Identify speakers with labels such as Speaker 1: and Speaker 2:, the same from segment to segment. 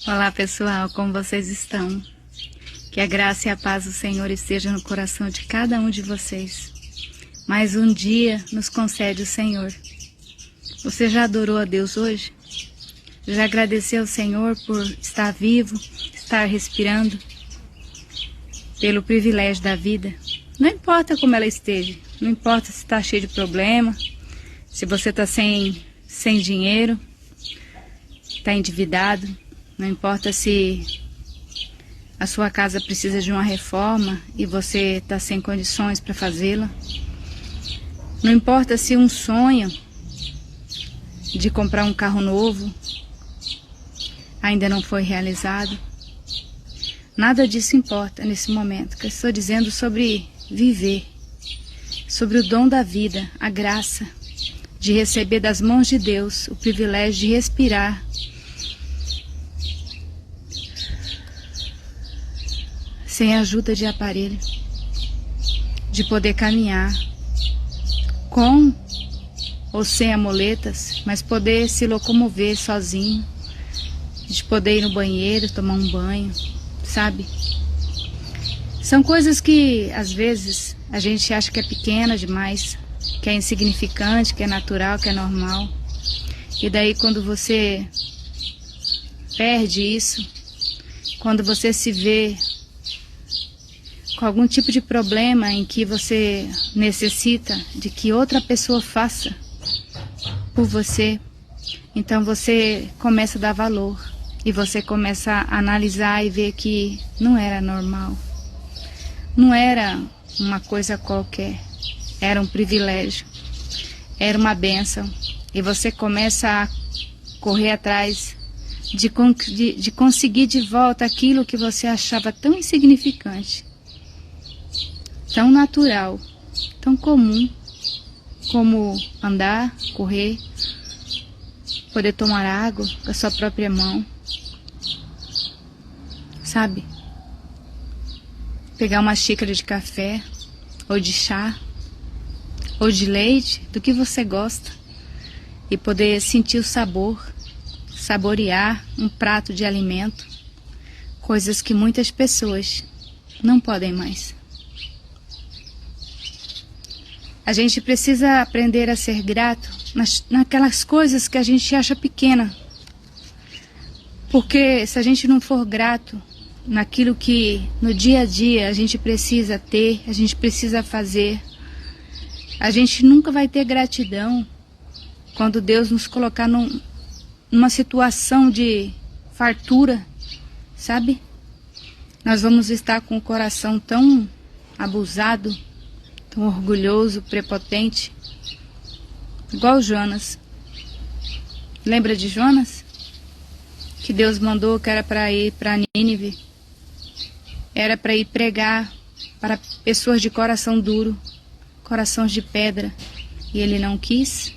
Speaker 1: Olá pessoal, como vocês estão? Que a graça e a paz do Senhor esteja no coração de cada um de vocês. Mais um dia nos concede o Senhor. Você já adorou a Deus hoje? Já agradeceu ao Senhor por estar vivo, estar respirando? Pelo privilégio da vida? Não importa como ela esteja, não importa se está cheio de problema, se você está sem dinheiro, está endividado, não importa se a sua casa precisa de uma reforma e você está sem condições para fazê-la. Não importa se um sonho de comprar um carro novo ainda não foi realizado. Nada disso importa nesse momento, que eu estou dizendo sobre viver, sobre o dom da vida, a graça de receber das mãos de Deus o privilégio de respirar, sem ajuda de aparelho, de poder caminhar com ou sem amuletas, mas poder se locomover sozinho, de poder ir no banheiro, tomar um banho, sabe? São coisas que às vezes a gente acha que é pequena demais, que é insignificante, que é natural, que é normal. E daí quando você perde isso, quando você se vê com algum tipo de problema em que você necessita de que outra pessoa faça por você, então você começa a dar valor e você começa a analisar e ver que não era normal, não era uma coisa qualquer, era um privilégio, era uma bênção, e você começa a correr atrás de conseguir de volta aquilo que você achava tão insignificante, tão natural, tão comum, como andar, correr, poder tomar água com a sua própria mão, sabe? Pegar uma xícara de café, ou de chá, ou de leite, do que você gosta, e poder sentir o sabor, saborear um prato de alimento, coisas que muitas pessoas não podem mais. A gente precisa aprender a ser grato naquelas coisas que a gente acha pequena. Porque se a gente não for grato naquilo que no dia a dia a gente precisa ter, a gente precisa fazer, a gente nunca vai ter gratidão quando Deus nos colocar numa situação de fartura, sabe? Nós vamos estar com o coração tão abusado, tão orgulhoso, prepotente, igual Jonas. Lembra de Jonas? Que Deus mandou que era para ir para Nínive, era para ir pregar para pessoas de coração duro, corações de pedra, e ele não quis,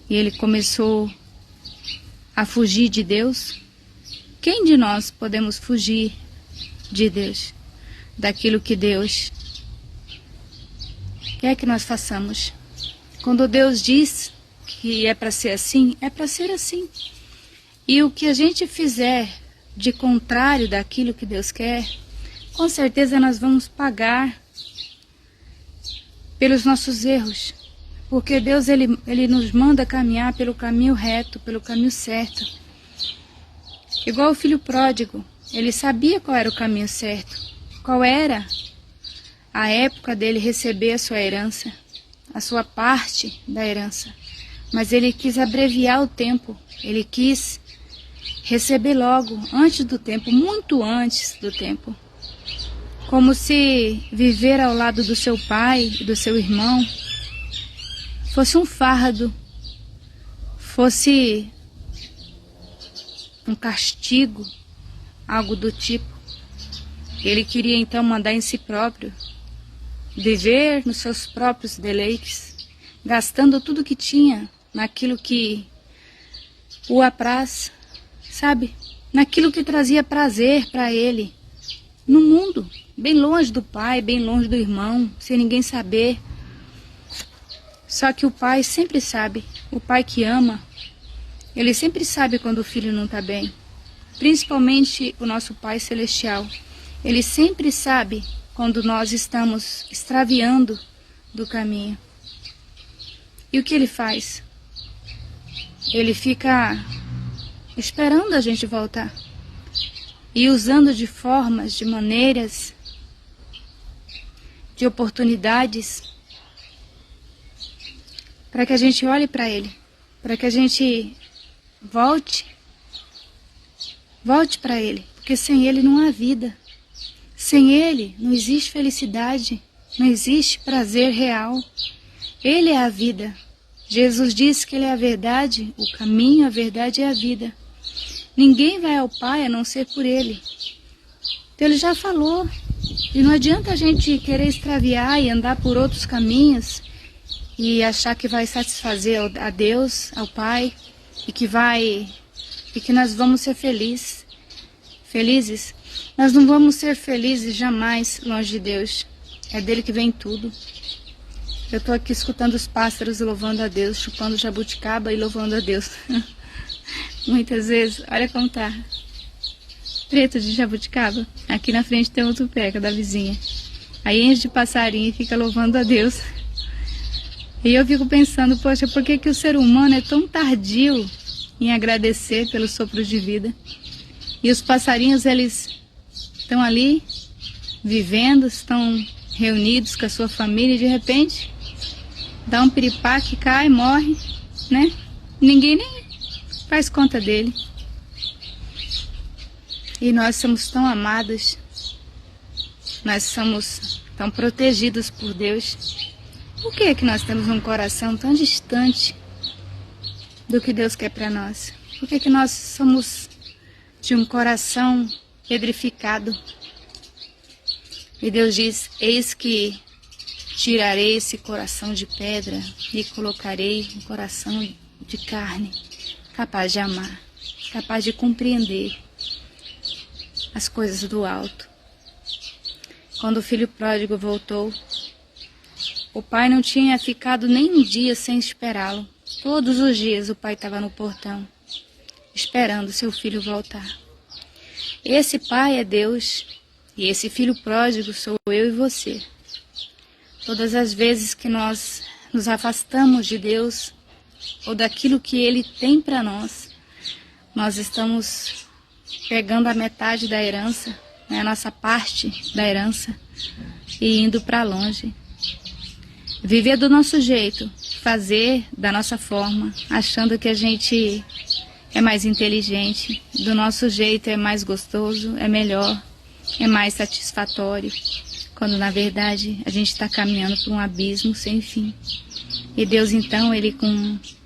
Speaker 1: e ele começou a fugir de Deus. Quem de nós podemos fugir de Deus, daquilo que Deus quer que nós façamos? Quando Deus diz que é para ser assim, é para ser assim. E o que a gente fizer de contrário daquilo que Deus quer, com certeza nós vamos pagar pelos nossos erros. Porque Deus ele nos manda caminhar pelo caminho reto, pelo caminho certo. Igual o filho pródigo, ele sabia qual era o caminho certo, qual era a época dele receber a sua herança, a sua parte da herança. Mas ele quis abreviar o tempo, ele quis receber logo, antes do tempo, muito antes do tempo. Como se viver ao lado do seu pai e do seu irmão fosse um fardo, fosse um castigo, algo do tipo. Ele queria então mandar em si próprio, viver nos seus próprios deleites, gastando tudo que tinha naquilo que o apraz, sabe? Naquilo que trazia prazer para ele, no mundo, bem longe do pai, bem longe do irmão, sem ninguém saber. Só que o pai sempre sabe, o pai que ama, ele sempre sabe quando o filho não está bem. principalmente o nosso Pai Celestial. Ele sempre sabe quando nós estamos extraviando do caminho. E o que ele faz? Ele fica esperando a gente voltar e usando de formas, de maneiras, de oportunidades para que a gente olhe para ele, para que a gente volte para ele, porque sem ele não há vida. Sem ele não existe felicidade, não existe prazer real. Ele é a vida. Jesus disse que ele é a verdade, o caminho, a verdade e a vida. Ninguém vai ao Pai a não ser por ele. Então ele já falou. E não adianta a gente querer extraviar e andar por outros caminhos e achar que vai satisfazer a Deus, ao Pai, e que nós vamos ser felizes. Nós não vamos ser felizes jamais longe de Deus. É dele que vem tudo. Eu estou aqui escutando os pássaros louvando a Deus, chupando jabuticaba e louvando a Deus. Muitas vezes, olha como tá preto de jabuticaba. Aqui na frente tem outro pé, que é da vizinha. Aí enche de passarinho e fica louvando a Deus. E eu fico pensando, poxa, por que o ser humano é tão tardio em agradecer pelo sopro de vida? E os passarinhos, eles estão ali, vivendo, estão reunidos com a sua família e de repente dá um piripaque, cai, morre, né? Ninguém nem faz conta dele. E nós somos tão amados, nós somos tão protegidos por Deus. Por que é que nós temos um coração tão distante do que Deus quer para nós? Por que é que nós somos de um coração pedrificado? E Deus diz, eis que tirarei esse coração de pedra e colocarei um coração de carne, capaz de amar, capaz de compreender as coisas do alto. Quando o filho pródigo voltou, o pai não tinha ficado nem um dia sem esperá-lo. Todos os dias o pai estava no portão, esperando seu filho voltar. Esse pai é Deus e esse filho pródigo sou eu e você. Todas as vezes que nós nos afastamos de Deus ou daquilo que Ele tem para nós, nós estamos pegando a metade da herança, né, a nossa parte da herança, e indo para longe. Viver do nosso jeito, fazer da nossa forma, achando que a gente é mais inteligente, do nosso jeito é mais gostoso, é melhor, é mais satisfatório, quando na verdade a gente está caminhando por um abismo sem fim. E Deus então,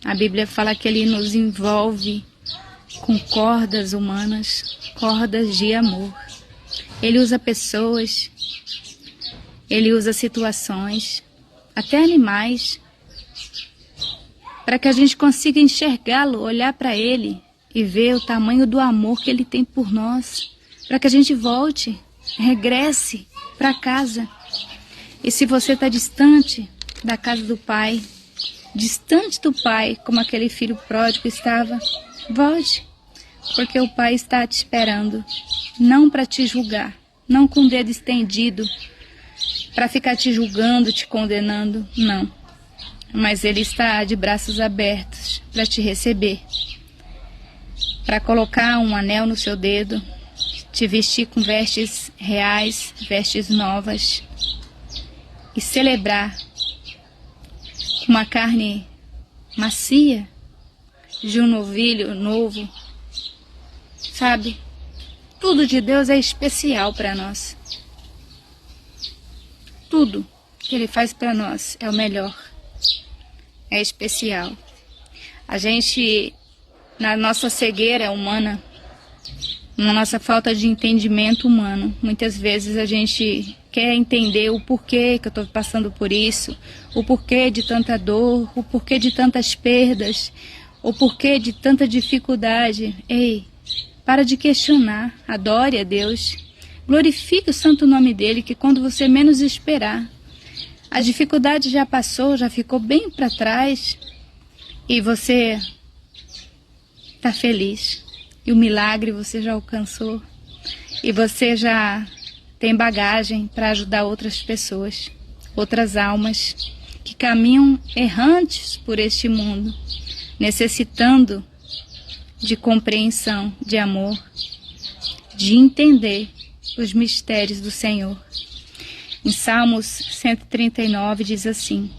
Speaker 1: a Bíblia fala que Ele nos envolve com cordas humanas, cordas de amor. Ele usa pessoas, Ele usa situações, até animais, para que a gente consiga enxergá-lo, olhar para Ele e ver o tamanho do amor que Ele tem por nós, para que a gente volte, regresse para casa. E se você está distante da casa do Pai, distante do Pai, como aquele filho pródigo estava, volte, porque o Pai está te esperando, não para te julgar, não com o dedo estendido, para ficar te julgando, te condenando, não. Mas Ele está de braços abertos para te receber, para colocar um anel no seu dedo, te vestir com vestes reais, vestes novas, e celebrar uma carne macia de um novilho novo, sabe? Tudo de Deus é especial para nós. Tudo que Ele faz para nós é o melhor, é especial. A gente, na nossa cegueira humana, na nossa falta de entendimento humano, muitas vezes a gente quer entender o porquê que eu estou passando por isso, o porquê de tanta dor, o porquê de tantas perdas, o porquê de tanta dificuldade. Ei, para de questionar, adore a Deus, glorifique o santo nome dEle, que quando você menos esperar, a dificuldade já passou, já ficou bem para trás, e você está feliz. E o milagre você já alcançou. E você já tem bagagem para ajudar outras pessoas, outras almas que caminham errantes por este mundo, necessitando de compreensão, de amor, de entender os mistérios do Senhor. Em Salmos 139 diz assim: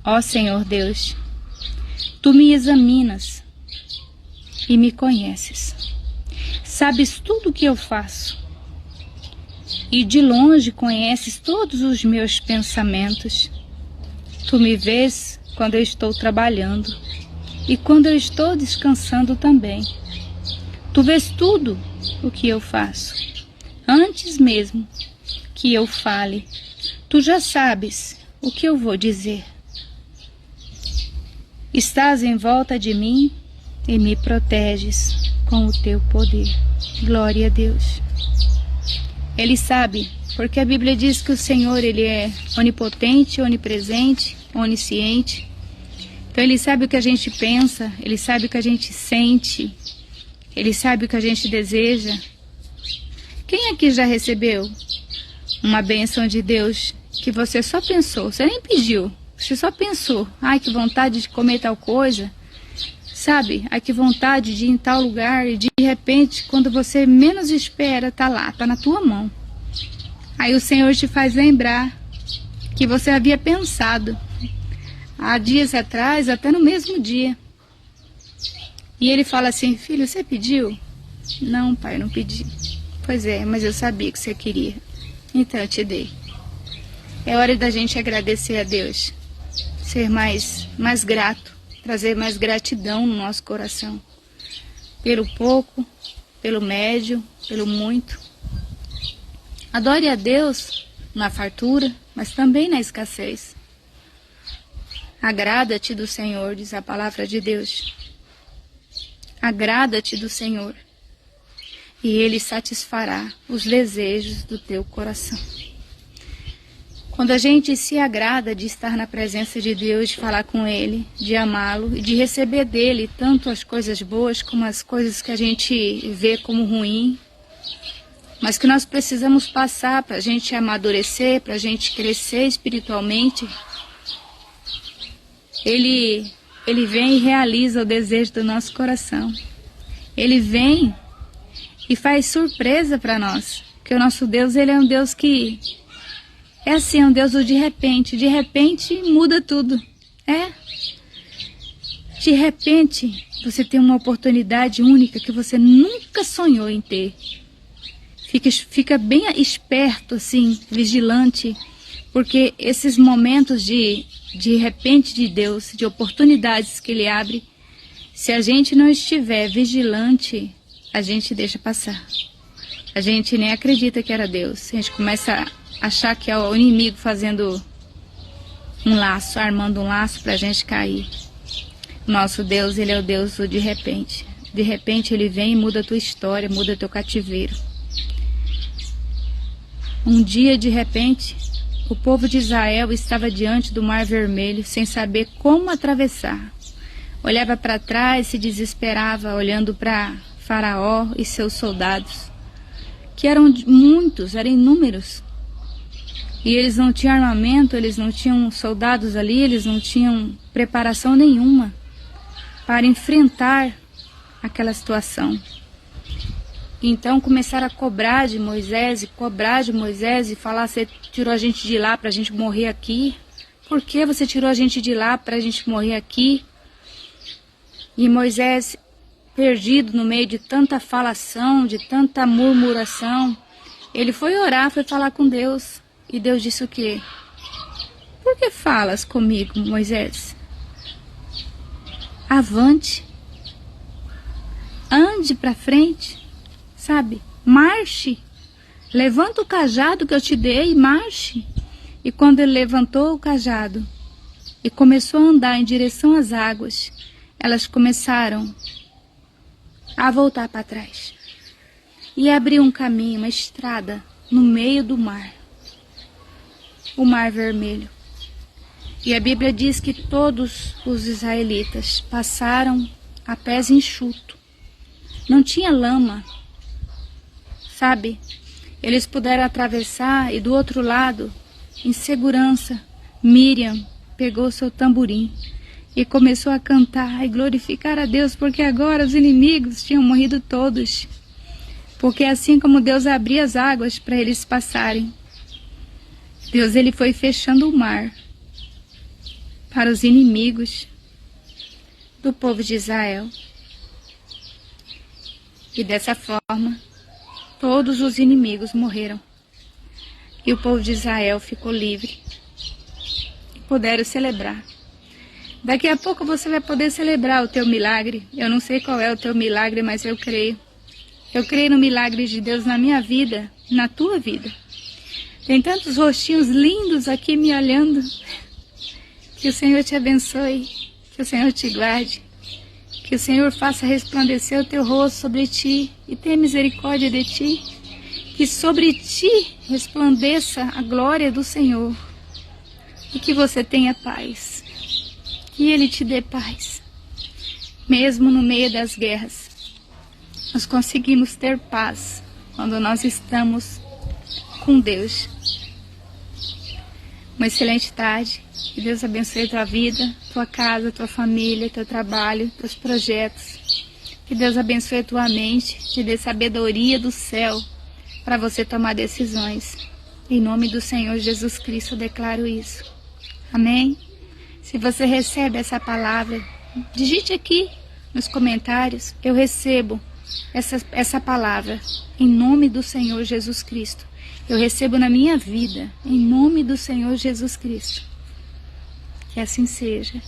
Speaker 1: Ó Senhor Deus, Tu me examinas e me conheces. Sabes tudo o que eu faço e de longe conheces todos os meus pensamentos. Tu me vês quando eu estou trabalhando e quando eu estou descansando também. Tu vês tudo o que eu faço. Antes mesmo que eu fale, tu já sabes o que eu vou dizer. Estás em volta de mim e me proteges com o teu poder. Glória a Deus. Ele sabe, porque a Bíblia diz que o Senhor, Ele é onipotente, onipresente, onisciente. Então Ele sabe o que a gente pensa, Ele sabe o que a gente sente, Ele sabe o que a gente deseja. Quem aqui já recebeu uma bênção de Deus que você só pensou, você nem pediu, você só pensou, ai que vontade de comer tal coisa, sabe, ai que vontade de ir em tal lugar, e de repente, quando você menos espera, tá lá, tá na tua mão. Aí o Senhor te faz lembrar que você havia pensado há dias atrás, até no mesmo dia. E Ele fala assim: filho, você pediu? Não, pai, eu não pedi. Pois é, mas eu sabia que você queria, então eu te dei. É hora da gente agradecer a Deus, ser mais grato, trazer mais gratidão no nosso coração, pelo pouco, pelo médio, pelo muito. Adore a Deus na fartura, mas também na escassez. Agrada-te do Senhor, diz a palavra de Deus. Agrada-te do Senhor, e Ele satisfará os desejos do teu coração. Quando a gente se agrada de estar na presença de Deus, de falar com Ele, de amá-lo e de receber dEle tanto as coisas boas como as coisas que a gente vê como ruim, mas que nós precisamos passar para a gente amadurecer, para a gente crescer espiritualmente, Ele vem e realiza o desejo do nosso coração. Ele vem e faz surpresa para nós, porque o nosso Deus, Ele é um Deus que é assim, é um Deus do de repente muda tudo. De repente você tem uma oportunidade única que você nunca sonhou em ter. Fica bem esperto, assim, vigilante, porque esses momentos de repente de Deus, de oportunidades que Ele abre, se a gente não estiver vigilante, a gente deixa passar. A gente nem acredita que era Deus. A gente começa a achar que é o inimigo fazendo um laço, armando um laço para a gente cair. Nosso Deus, Ele é o Deus do de repente. De repente Ele vem e muda a tua história, muda teu cativeiro. Um dia, de repente, o povo de Israel estava diante do Mar Vermelho, sem saber como atravessar. Olhava para trás e se desesperava, olhando para Faraó e seus soldados, que eram muitos, eram inúmeros. E eles não tinham armamento, eles não tinham soldados ali, eles não tinham preparação nenhuma para enfrentar aquela situação. Então começaram a cobrar de Moisés e falar: você tirou a gente de lá para a gente morrer aqui? Por que você tirou a gente de lá para a gente morrer aqui? E Moisés, perdido no meio de tanta falação, de tanta murmuração, ele foi orar, foi falar com Deus. E Deus disse o quê? Por que falas comigo, Moisés? Avante, ande para frente, sabe? Marche, levanta o cajado que eu te dei e marche. E quando ele levantou o cajado e começou a andar em direção às águas, elas começaram a voltar para trás e abriu um caminho, uma estrada no meio do mar, o Mar Vermelho. E a Bíblia diz que todos os israelitas passaram a pés enxutos, não tinha lama, sabe? Eles puderam atravessar e do outro lado, em segurança, Miriam pegou seu tamborim e começou a cantar e glorificar a Deus, porque agora os inimigos tinham morrido todos. Porque assim como Deus abria as águas para eles passarem, Deus ele foi fechando o mar para os inimigos do povo de Israel. E dessa forma, todos os inimigos morreram. E o povo de Israel ficou livre. E puderam celebrar. Daqui a pouco você vai poder celebrar o teu milagre. Eu não sei qual é o teu milagre, mas eu creio. Eu creio no milagre de Deus na minha vida, na tua vida. Tem tantos rostinhos lindos aqui me olhando. Que o Senhor te abençoe, que o Senhor te guarde. Que o Senhor faça resplandecer o teu rosto sobre ti e tenha misericórdia de ti. Que sobre ti resplandeça a glória do Senhor. E que você tenha paz. Que Ele te dê paz. Mesmo no meio das guerras, nós conseguimos ter paz quando nós estamos com Deus. Uma excelente tarde. Que Deus abençoe a tua vida, tua casa, tua família, teu trabalho, teus projetos. Que Deus abençoe a tua mente, te dê sabedoria do céu para você tomar decisões. Em nome do Senhor Jesus Cristo eu declaro isso. Amém? Se você recebe essa palavra, digite aqui nos comentários, eu recebo essa palavra em nome do Senhor Jesus Cristo. Eu recebo na minha vida, em nome do Senhor Jesus Cristo. Que assim seja.